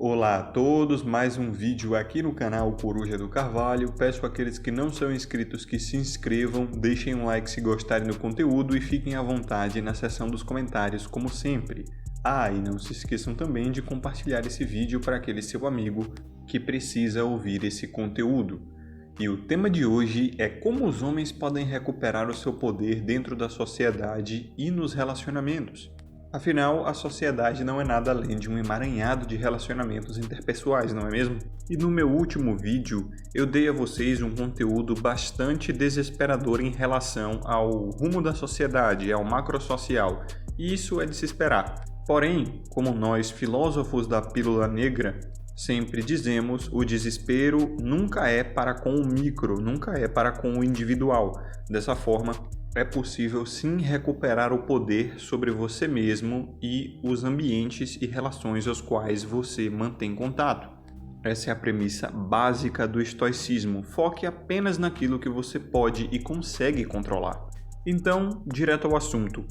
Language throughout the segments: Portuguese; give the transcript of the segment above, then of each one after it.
Olá a todos, mais um vídeo aqui no canal Coruja do Carvalho. Peço àqueles que não são inscritos que se inscrevam, deixem um like se gostarem do conteúdo e fiquem à vontade na seção dos comentários como sempre. E não se esqueçam também de compartilhar esse vídeo para aquele seu amigo que precisa ouvir esse conteúdo. E o tema de hoje é como os homens podem recuperar o seu poder dentro da sociedade e nos relacionamentos. Afinal, a sociedade não é nada além de um emaranhado de relacionamentos interpessoais, não é mesmo? E no meu último vídeo, eu dei a vocês um conteúdo bastante desesperador em relação ao rumo da sociedade, ao macrosocial, e isso é de se esperar. Porém, como nós, filósofos da pílula negra, sempre dizemos, o desespero nunca é para com o micro, nunca é para com o individual. Dessa forma, é possível sim recuperar o poder sobre você mesmo e os ambientes e relações aos quais você mantém contato. Essa é a premissa básica do estoicismo. Foque apenas naquilo que você pode e consegue controlar. Então, direto ao assunto.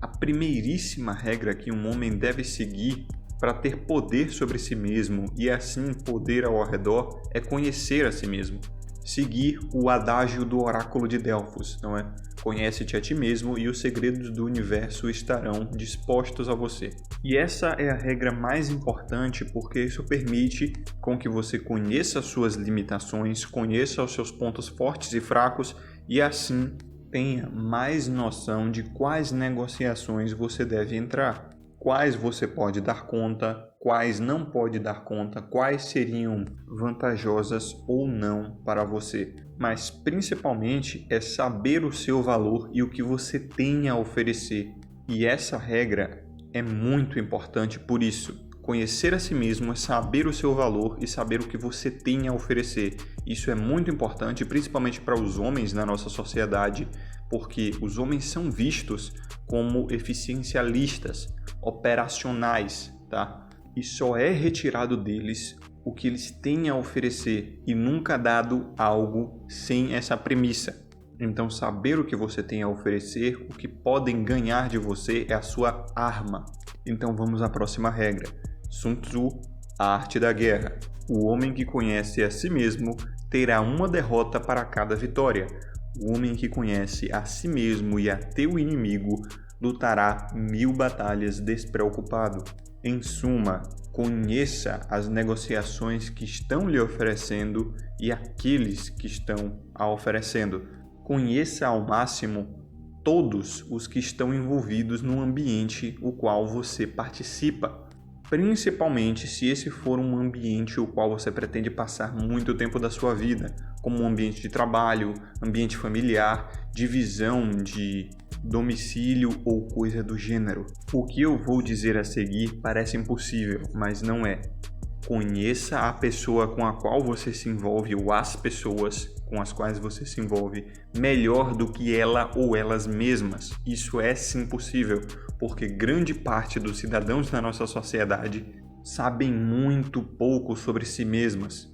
A primeiríssima regra que um homem deve seguir para ter poder sobre si mesmo e assim poder ao redor é conhecer a si mesmo. Seguir o adágio do oráculo de Delfos, não é? Conhece-te a ti mesmo e os segredos do universo estarão dispostos a você. E essa é a regra mais importante porque isso permite com que você conheça as suas limitações, conheça os seus pontos fortes e fracos e assim tenha mais noção de quais negociações você deve entrar. Quais você pode dar conta, quais não pode dar conta, quais seriam vantajosas ou não para você. Mas principalmente é saber o seu valor e o que você tem a oferecer. E essa regra é muito importante por isso. Conhecer a si mesmo é saber o seu valor e saber o que você tem a oferecer. Isso é muito importante, principalmente para os homens na nossa sociedade, porque os homens são vistos como eficiencialistas, operacionais, tá? E só é retirado deles o que eles têm a oferecer e nunca dado algo sem essa premissa. Então, saber o que você tem a oferecer, o que podem ganhar de você é a sua arma. Então, vamos à próxima regra. Sun Tzu, a arte da guerra. O homem que conhece a si mesmo terá uma derrota para cada vitória. O homem que conhece a si mesmo e a teu inimigo lutará 1000 batalhas despreocupado. Em suma, conheça as negociações que estão lhe oferecendo e aqueles que estão a oferecendo. Conheça ao máximo todos os que estão envolvidos no ambiente o qual você participa, principalmente se esse for um ambiente o qual você pretende passar muito tempo da sua vida, como um ambiente de trabalho, ambiente familiar, divisão de domicílio ou coisa do gênero. O que eu vou dizer a seguir parece impossível, mas não é. Conheça a pessoa com a qual você se envolve ou as pessoas com as quais você se envolve melhor do que ela ou elas mesmas. Isso é sim possível, porque grande parte dos cidadãos da nossa sociedade sabem muito pouco sobre si mesmas.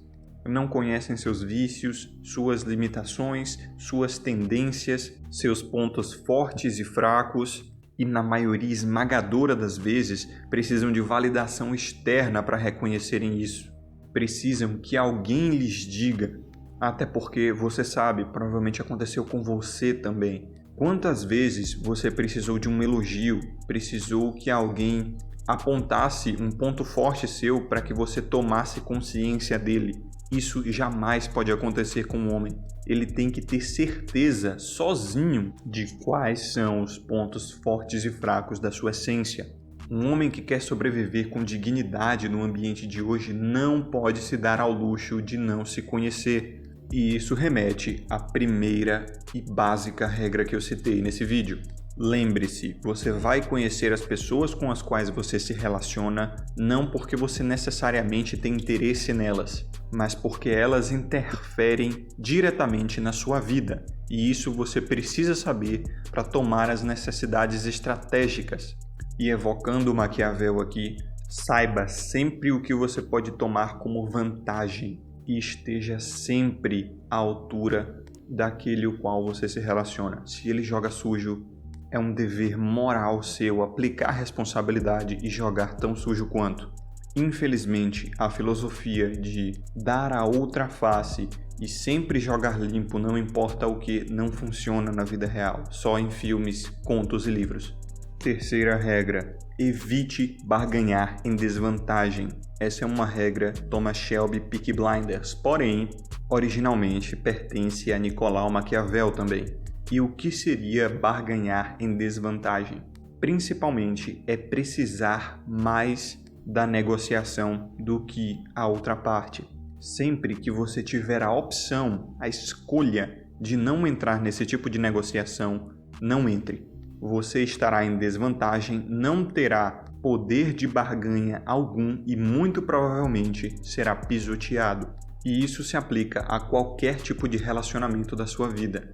Não conhecem seus vícios, suas limitações, suas tendências, seus pontos fortes e fracos e, na maioria esmagadora das vezes, precisam de validação externa para reconhecerem isso. Precisam que alguém lhes diga, até porque você sabe, provavelmente aconteceu com você também. Quantas vezes você precisou de um elogio, precisou que alguém apontasse um ponto forte seu para que você tomasse consciência dele? Isso jamais pode acontecer com um homem. Ele tem que ter certeza sozinho de quais são os pontos fortes e fracos da sua essência. Um homem que quer sobreviver com dignidade no ambiente de hoje não pode se dar ao luxo de não se conhecer. E isso remete à primeira e básica regra que eu citei nesse vídeo. Lembre-se, você vai conhecer as pessoas com as quais você se relaciona não porque você necessariamente tem interesse nelas, mas porque elas interferem diretamente na sua vida. E isso você precisa saber para tomar as necessidades estratégicas. E evocando Maquiavel aqui, saiba sempre o que você pode tomar como vantagem e esteja sempre à altura daquele o qual você se relaciona. Se ele joga sujo, é um dever moral seu aplicar responsabilidade e jogar tão sujo quanto. Infelizmente, a filosofia de dar a outra face e sempre jogar limpo não importa o que não funciona na vida real, só em filmes, contos e livros. Terceira regra: evite barganhar em desvantagem. Essa é uma regra Thomas Shelby Peaky Blinders, porém, originalmente pertence a Nicolau Maquiavel também. E o que seria barganhar em desvantagem? Principalmente é precisar mais da negociação do que a outra parte. Sempre que você tiver a opção, a escolha de não entrar nesse tipo de negociação, não entre. Você estará em desvantagem, não terá poder de barganha algum e muito provavelmente será pisoteado. E isso se aplica a qualquer tipo de relacionamento da sua vida,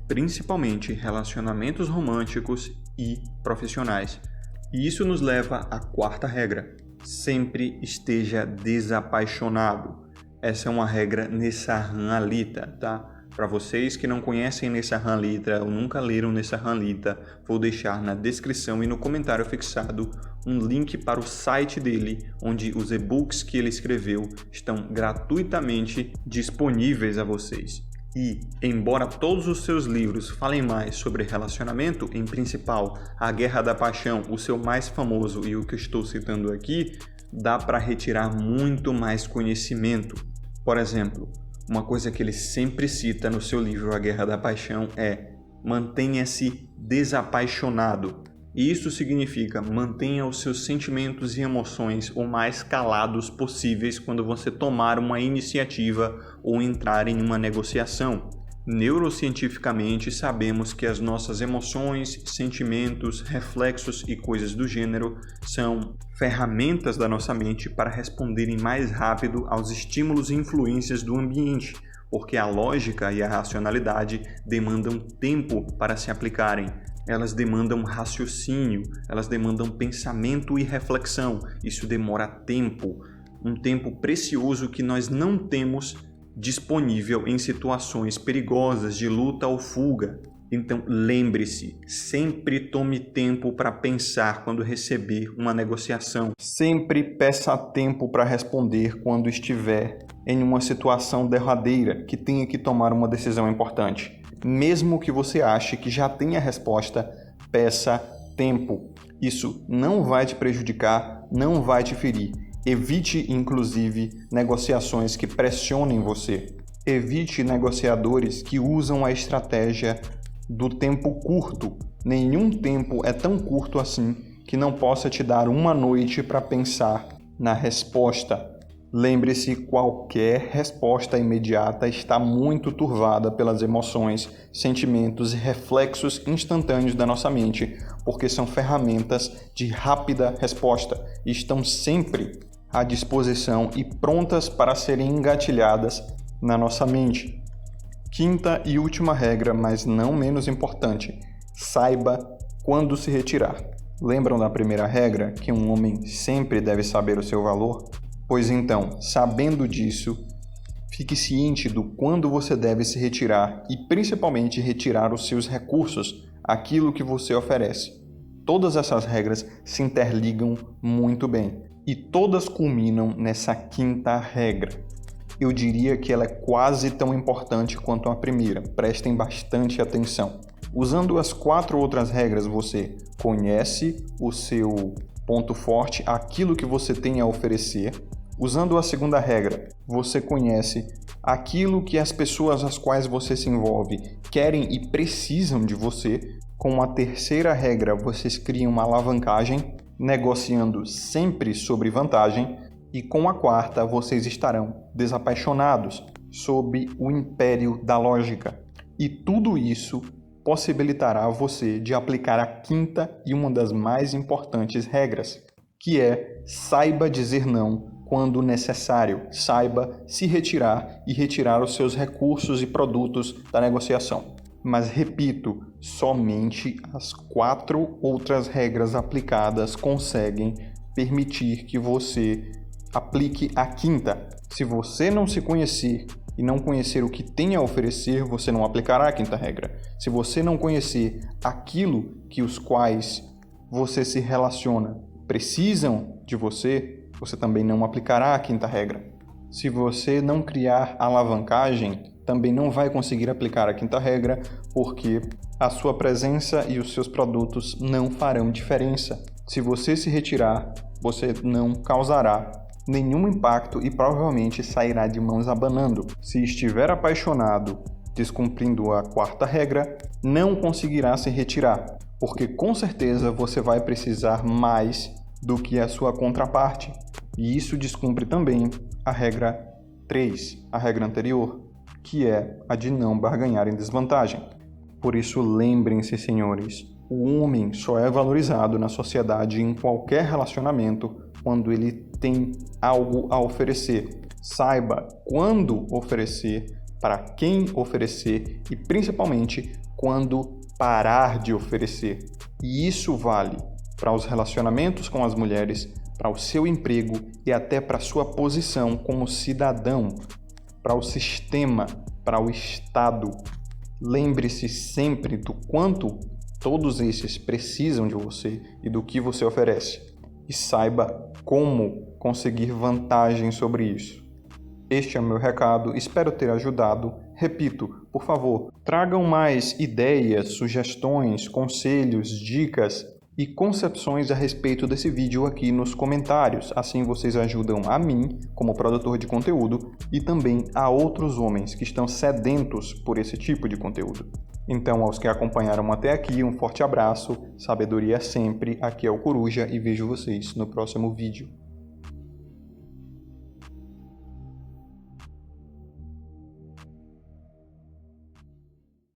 principalmente relacionamentos românticos e profissionais. E isso nos leva à quarta regra: sempre esteja desapaixonado. Essa é uma regra Nessarran Alita, tá? Para vocês que não conhecem Nessarran Alita ou nunca leram Nessarran Alita, vou deixar na descrição e no comentário fixado um link para o site dele, onde os e-books que ele escreveu estão gratuitamente disponíveis a vocês. E, embora todos os seus livros falem mais sobre relacionamento, em principal A Guerra da Paixão, o seu mais famoso e o que estou citando aqui, dá para retirar muito mais conhecimento. Por exemplo, uma coisa que ele sempre cita no seu livro A Guerra da Paixão é: mantenha-se desapaixonado. E isso significa mantenha os seus sentimentos e emoções o mais calados possíveis quando você tomar uma iniciativa ou entrar em uma negociação. Neurocientificamente, sabemos que as nossas emoções, sentimentos, reflexos e coisas do gênero são ferramentas da nossa mente para responderem mais rápido aos estímulos e influências do ambiente, porque a lógica e a racionalidade demandam tempo para se aplicarem. Elas demandam raciocínio, elas demandam pensamento e reflexão. Isso demora tempo, um tempo precioso que nós não temos disponível em situações perigosas de luta ou fuga. Então, lembre-se, sempre tome tempo para pensar quando receber uma negociação. Sempre peça tempo para responder quando estiver em uma situação derradeira que tenha que tomar uma decisão importante. Mesmo que você ache que já tenha a resposta, peça tempo. Isso não vai te prejudicar, não vai te ferir. Evite, inclusive, negociações que pressionem você. Evite negociadores que usam a estratégia do tempo curto. Nenhum tempo é tão curto assim que não possa te dar uma noite para pensar na resposta. Lembre-se, qualquer resposta imediata está muito turvada pelas emoções, sentimentos e reflexos instantâneos da nossa mente, porque são ferramentas de rápida resposta e estão sempre à disposição e prontas para serem engatilhadas na nossa mente. Quinta e última regra, mas não menos importante: saiba quando se retirar. Lembram da primeira regra, que um homem sempre deve saber o seu valor? Pois então, sabendo disso, fique ciente do quando você deve se retirar e principalmente retirar os seus recursos, aquilo que você oferece. Todas essas regras se interligam muito bem e todas culminam nessa quinta regra. Eu diria que ela é quase tão importante quanto a primeira, prestem bastante atenção. Usando as 4 outras regras, você conhece o seu ponto forte, aquilo que você tem a oferecer. Usando a segunda regra, você conhece aquilo que as pessoas às quais você se envolve querem e precisam de você. Com a terceira regra, vocês criam uma alavancagem, negociando sempre sobre vantagem. E com a quarta, vocês estarão desapaixonados, sob o império da lógica. E tudo isso possibilitará você de aplicar a quinta e uma das mais importantes regras, que é: saiba dizer não quando necessário, saiba se retirar e retirar os seus recursos e produtos da negociação. Mas repito, somente as 4 outras regras aplicadas conseguem permitir que você aplique a quinta. Se você não se conhecer e não conhecer o que tem a oferecer, você não aplicará a quinta regra. Se você não conhecer aquilo que os quais você se relaciona precisam de você, você também não aplicará a quinta regra. Se você não criar alavancagem, também não vai conseguir aplicar a quinta regra, porque a sua presença e os seus produtos não farão diferença. Se você se retirar, você não causará nenhum impacto e provavelmente sairá de mãos abanando. Se estiver apaixonado, descumprindo a quarta regra, não conseguirá se retirar, porque com certeza você vai precisar mais do que a sua contraparte. E isso descumpre também a regra 3, a regra anterior, que é a de não barganhar em desvantagem. Por isso, lembrem-se, senhores, o homem só é valorizado na sociedade em qualquer relacionamento quando ele tem algo a oferecer. Saiba quando oferecer, para quem oferecer e principalmente quando parar de oferecer. E isso vale para os relacionamentos com as mulheres, para o seu emprego e até para a sua posição como cidadão, para o sistema, para o Estado. Lembre-se sempre do quanto todos esses precisam de você e do que você oferece. E saiba como conseguir vantagem sobre isso. Este é o meu recado, espero ter ajudado. Repito, por favor, tragam mais ideias, sugestões, conselhos, dicas e concepções a respeito desse vídeo aqui nos comentários. Assim vocês ajudam a mim, como produtor de conteúdo, e também a outros homens que estão sedentos por esse tipo de conteúdo. Então, aos que acompanharam até aqui, um forte abraço, sabedoria sempre, aqui é o Coruja e vejo vocês no próximo vídeo.